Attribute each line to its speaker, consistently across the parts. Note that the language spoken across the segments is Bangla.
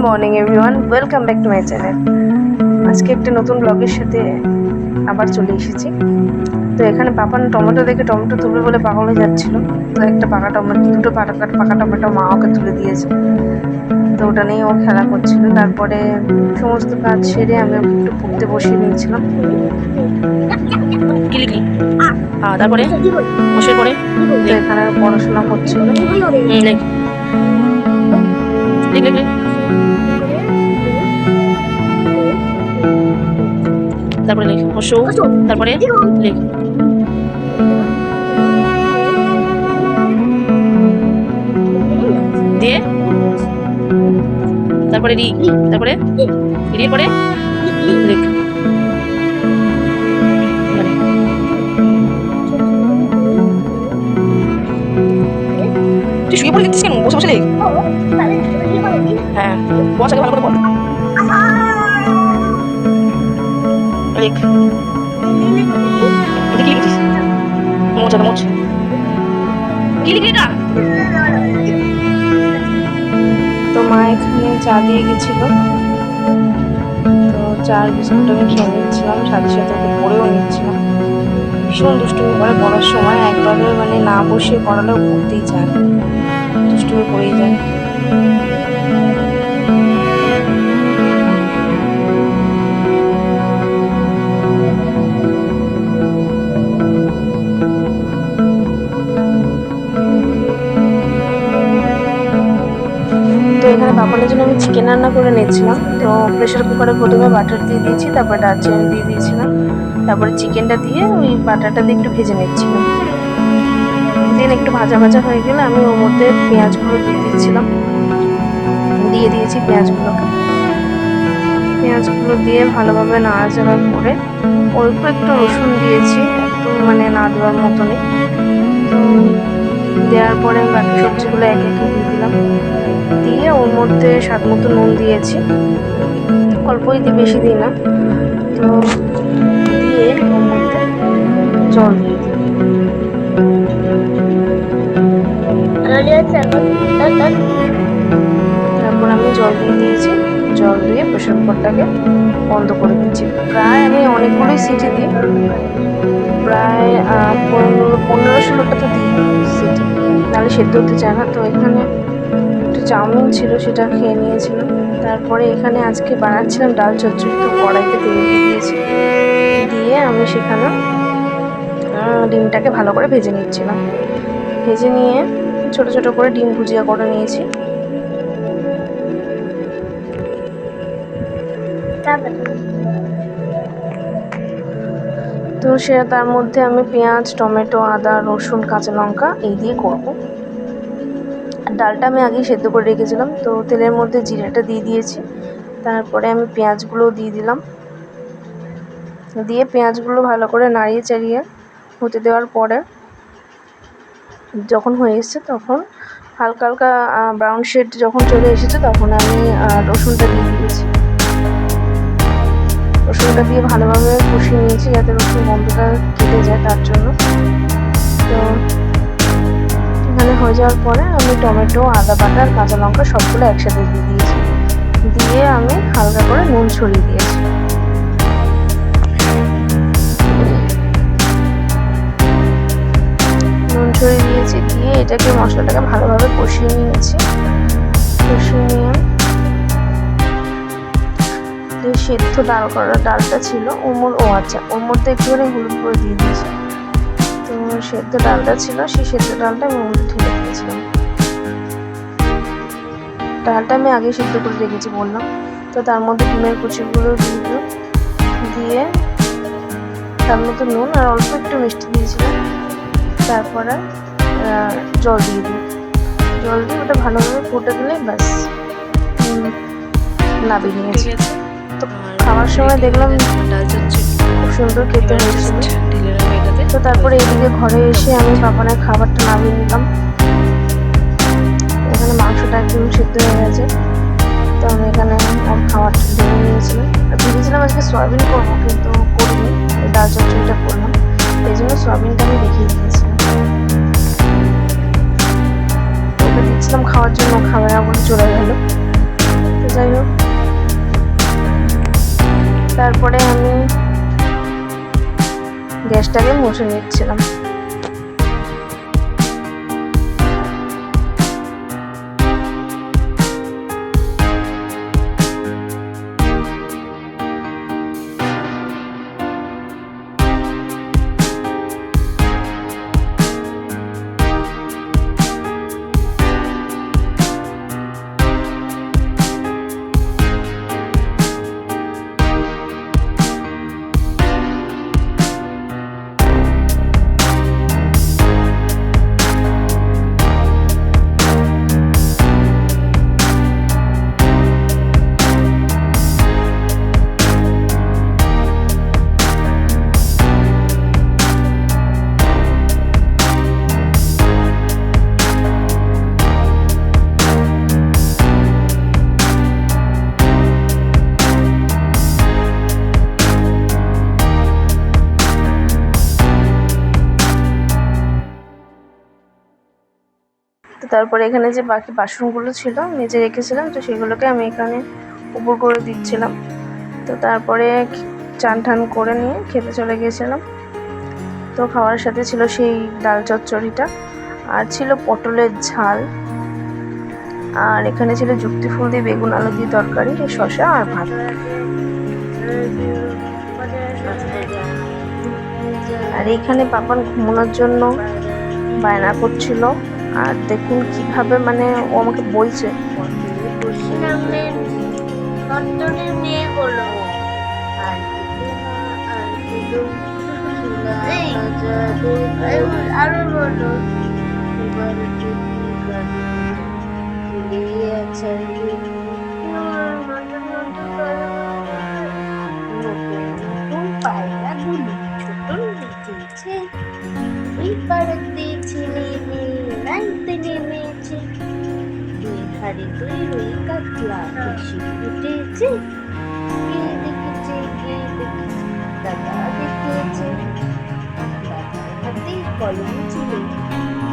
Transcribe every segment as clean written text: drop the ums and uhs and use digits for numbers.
Speaker 1: Morning everyone, welcome back to my channel. আজকে একটা নতুন ব্লগের সাথে আবার চলে এসেছি। তো এখানে পাপান টমেটো দেখে টমেটো তুলবে বলে পাগল হয়ে যাচ্ছিল। তো একটা পাকা টমেটো, দুটো পাকা টমেটো মা ওকে তুলে দিয়েছে। তো ওটা নিয়ে ও খেলা করছিল। তারপরে সমস্ত কাজ সেরে আমি ওকে একটু পড়তে বসিয়ে নিয়েছিলাম।
Speaker 2: তারপরে বসে পড়ে
Speaker 1: তো এখানে পড়াশোনা করছিল।
Speaker 2: তারপরে লেখ অশো, তারপরে লেখ দিয়ে তারপরে রি, তারপরে রি পরে লেখ। তুই শুয়ে পড়ে লিখছিস কেন? বসে বসে লেখ। হ্যাঁ, বস আগে ভালো করে বল। লেখ। এটা কি লিখছিস? মোচ মোচ। কি লিখলি এটা?
Speaker 1: তো মা এখানে চা দিয়ে গেছিল। তো চার বিস্কুট আমি খেয়ে নিচ্ছিলাম, সাথে সাথে ওকে পড়েও নিচ্ছিলাম। ভীষণ দুষ্টুমি করে পড়ার সময়, একবারে মানে না বসে পড়ালেও পড়তেই চায়, দুষ্টুমি পড়েই যায়। তো এখানে পাপানের জন্য আমি চিকেন রান্না করে নিচ্ছিলাম। তো প্রেশার কুকারে প্রথমে বাটার দিয়ে দিয়েছি, তারপরে দারচিনি দিয়ে দিয়েছিলাম, তারপরে চিকেনটা দিয়ে ওই বাটারটা দিয়ে একটু ভেজে নিচ্ছিলাম। দেন একটু ভাজা ভাজা হয়ে গেলে আমি ওর মধ্যে পেঁয়াজগুলো দিয়ে দিচ্ছিলাম, দিয়ে দিয়েছি পেঁয়াজগুলোকে। পেঁয়াজগুলো দিয়ে ভালোভাবে নাড়াচাড়া করে অল্প একটু রসুন দিয়েছি, একটু মানে না দেওয়ার মতনই। তো দেওয়ার পরে বাকি সবজিগুলো একে একে দিয়ে দিলাম, দিয়ে ওর মধ্যে স্বাদ মতো নুন দিয়েছি, অল্পই দিই, বেশি দিই না। তো দিয়ে ওর মধ্যে জল দিয়ে দিই। তারপর আমি জল দিয়ে দিয়েছি, জল দিয়ে প্রেশার কুকারটাকে বন্ধ করে দিচ্ছি। প্রায় আমি অনেকগুলোই সিটি দিই, প্রায় 15-16টা তো দিই সিটি, নাহলে সেদ্ধ হতে চায় না। তো এখানে একটু চাউমিন ছিল, সেটা খেয়ে নিয়েছিলাম। তারপরে এখানে আজকে বানাচ্ছিলাম ডাল চচ্চড়ি। তো কড়াইতে তেল দিয়ে দিয়েছি, দিয়ে আমি সেখানে ডিমটাকে ভালো করে ভেজে নিচ্ছিলাম। ভেজে নিয়ে ছোট ছোট করে ডিম ভুজিয়া করে নিয়েছি। তো সে তার মধ্যে আমি পেঁয়াজ, টমেটো, আদা, রসুন, কাঁচা লঙ্কা এই দিয়ে করব। আর ডালটা আমি আগেই সেদ্ধ করে রেখেছিলাম। তো তেলের মধ্যে জিরাটা দিয়ে দিয়েছি, তারপরে আমি পেঁয়াজগুলোও দিয়ে দিলাম। দিয়ে পেঁয়াজগুলো ভালো করে নাড়িয়ে চাড়িয়ে হতে দেওয়ার পরে যখন হয়ে এসছে, তখন হালকা হালকা ব্রাউন শেড যখন চলে এসেছে, তখন আমি রসুনটা দিয়ে দিয়েছি। রসুনটা দিয়ে ভালোভাবে কষিয়ে নিয়েছি, যাতে রসুন গন্ধটা কেটে যায়, তার জন্য। তো এখানে হয়ে যাওয়ার পরে আমি টমেটো, আদা বাটা আর কাঁচা লঙ্কা সবগুলো একসাথে দিয়ে দিয়েছি, দিয়ে আমি হালকা করে নুন ছড়িয়ে দিয়েছি। নুন ছড়িয়ে দিয়েছি, দিয়ে এটাকে মশলাটাকে ভালোভাবে কষিয়ে নিয়েছি। কষিয়ে নিয়ে সেদ্ধ ডাল করা ডালটা ছিল ওর মধ্যে একটুখানি হলুদ করে দিয়ে দিয়েছি। তো সেদ্ধ ডালটা ছিল, সেই সেদ্ধ ডালটা আমি ওর মধ্যে ঢেলে দিয়েছিলাম। ডালটা আমি আগে সেদ্ধ করে রেখেছি বললাম। তো তার মধ্যে ডিমের কুচিগুলো দিয়ে তার মধ্যে নুন আর অল্প একটু মিষ্টি দিয়েছিলাম। তারপরে জল দিয়ে দিই, জল দিয়ে ওটা ভালোভাবে ফুটে গেলে ব্যাস নামিয়ে নিয়েছি। তো খাওয়ার সময় দেখলাম খুব সুন্দর খেতে হয়েছিল। তো তারপরে এদিকে ঘরে এসে আমি পাপানের খাবারটা নামিয়ে নিলাম। এখানে মাংসটা একদম সিদ্ধ হয়ে গেছে। তো আমি এখানে আর খাবারটা ঢেলে নিয়েছিলাম। আর ভেবেছিলাম আজকে সয়াবিন করবো, কিন্তু করিনি, ডাল চচ্চড়িটা করলাম। এই জন্য সয়াবিনটা আমি রেখে দিয়েছিলাম। ওকে দিচ্ছিলাম খাওয়ার জন্য, খাবে না বলে চলে গেল। তো যাই হোক, তারপরে আমি গ্যাসটাকে মুছে নিচ্ছিলাম। তো তারপরে এখানে যে বাকি বাসনগুলো ছিল মেজে রেখেছিলাম, তো সেগুলোকে আমি এখানে উপর করে দিচ্ছিলাম। তো তারপরে চান টান করে নিয়ে খেতে চলে গিয়েছিলাম। তো খাওয়ার সাথে ছিল সেই ডাল চচ্চড়িটা, আর ছিল পটলের ঝাল, আর এখানে ছিল যুক্তি ফুল দিয়ে বেগুন আলু দিয়ে তরকারি, শসা আর ভাত। আর এখানে পাপান ঘুমানোর জন্য বায়না করছিল, আর দেখুন কিভাবে মানে ও আমাকে বলছে
Speaker 3: তুই রুই কাতলা বেশি ফুটেছে, কে দেখেছে কে দেখেছে, দাদা দেখেছে, দাদার হাতে কলম ছিল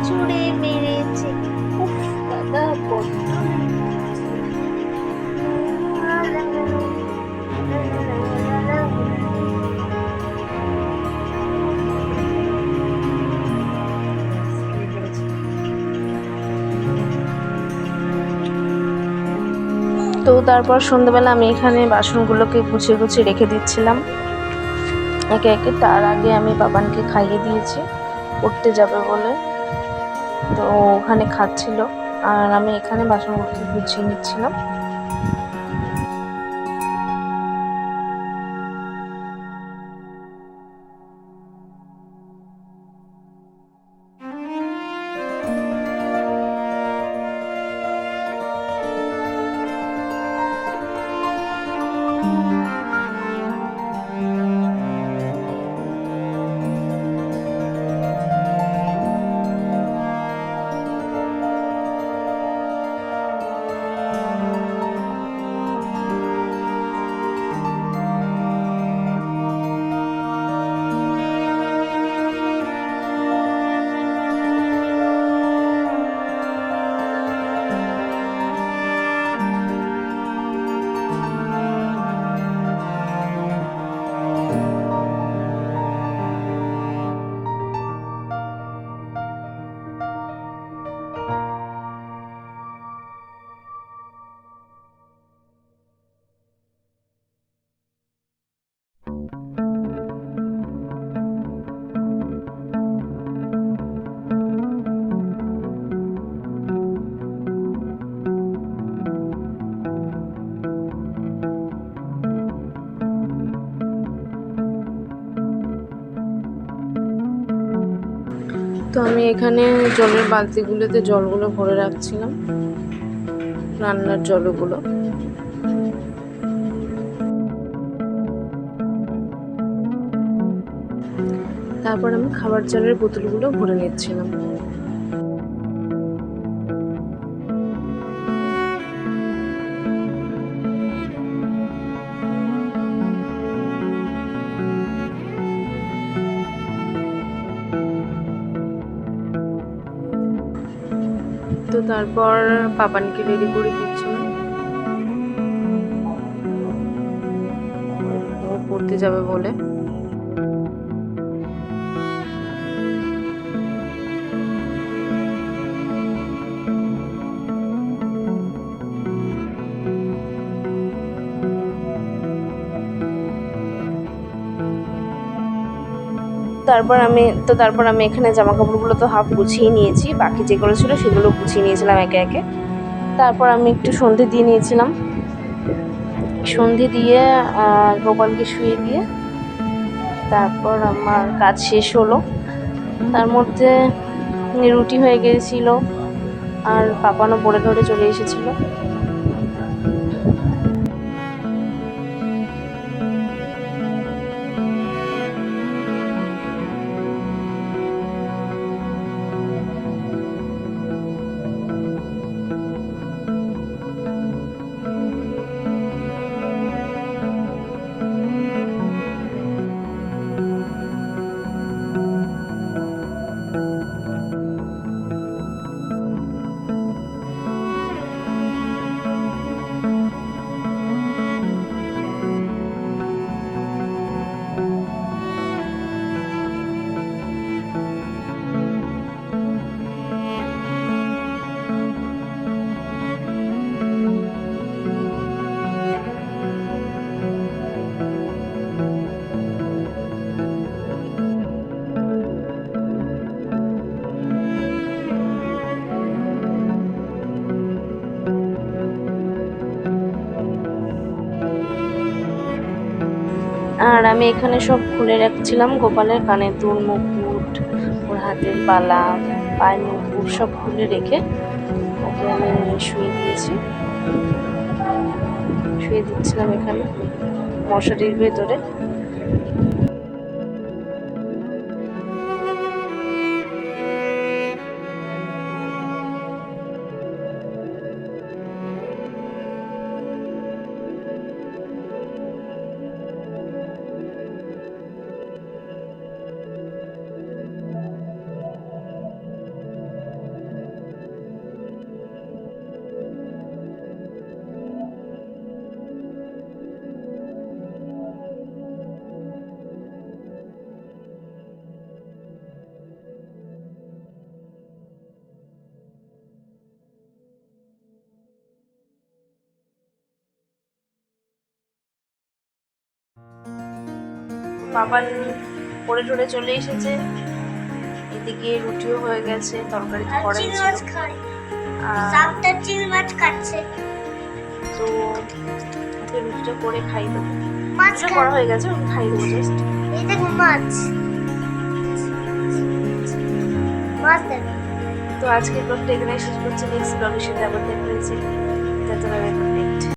Speaker 3: ছুঁড়ে মেরেছে, উফ দাদা বড্ড
Speaker 1: তো তারপর সন্ধ্যাবেলা আমি এখানে বাসনগুলোকে গুছিয়ে গুছিয়ে রেখে দিচ্ছিলাম একে একে। তার আগে আমি বাবানকে খাইয়ে দিয়েছি পড়তে যাবে বলে, তো ওখানে খাচ্ছিল আর আমি এখানে বাসনগুলোকে গুছিয়ে নিচ্ছিলাম। তো আমি এখানে জলের বালতিগুলোতে জলগুলো ভরে রাখছিলাম, রান্নার জলগুলো। তারপর আমি খাবার জলের বোতলগুলো ভরে নিচ্ছিলাম। তো তারপর পাপানকে রেডি করে দিচ্ছিলাম। ঘুরতে যাবে বলে। তারপর আমি এখানে জামা কাপড়গুলো তো হাফ গুছিয়ে নিয়েছি, বাকি যেগুলো ছিল সেগুলো গুছিয়ে নিয়েছিলাম একে একে। তারপর আমি একটু সন্ধে দিয়ে নিয়েছিলাম, সন্ধে দিয়ে গোপালকে শুয়ে দিয়ে তারপর আমার কাজ শেষ হলো। তার মধ্যে রুটি হয়ে গিয়েছিল আর পাপানো পড়ে ধরে চলে এসেছিলো। আর আমি এখানে সব খুলে রাখছিলাম, গোপালের কানের দুল, মুকুট, ওর হাতের বালা, পায়ের মুকুট সব খুলে রেখে ওকে আমি শুয়ে দিচ্ছিলাম এখানে মশারির ভেতরে। বাবা পড়ে টরে চলে এসেছে, এদিকে রুটিও হয়ে গেছে, তরকারি তো করাই ছিল। তো ওকে রুটিটা করে খাই দেবো, রুটিটা করা হয়ে গেছে, ওকে খাই দেবো জাস্ট। তো আজকের ব্লগটা এখানে শেষ করছি, নেক্সট ব্লগের সাথে আবার দেখা হয়েছে।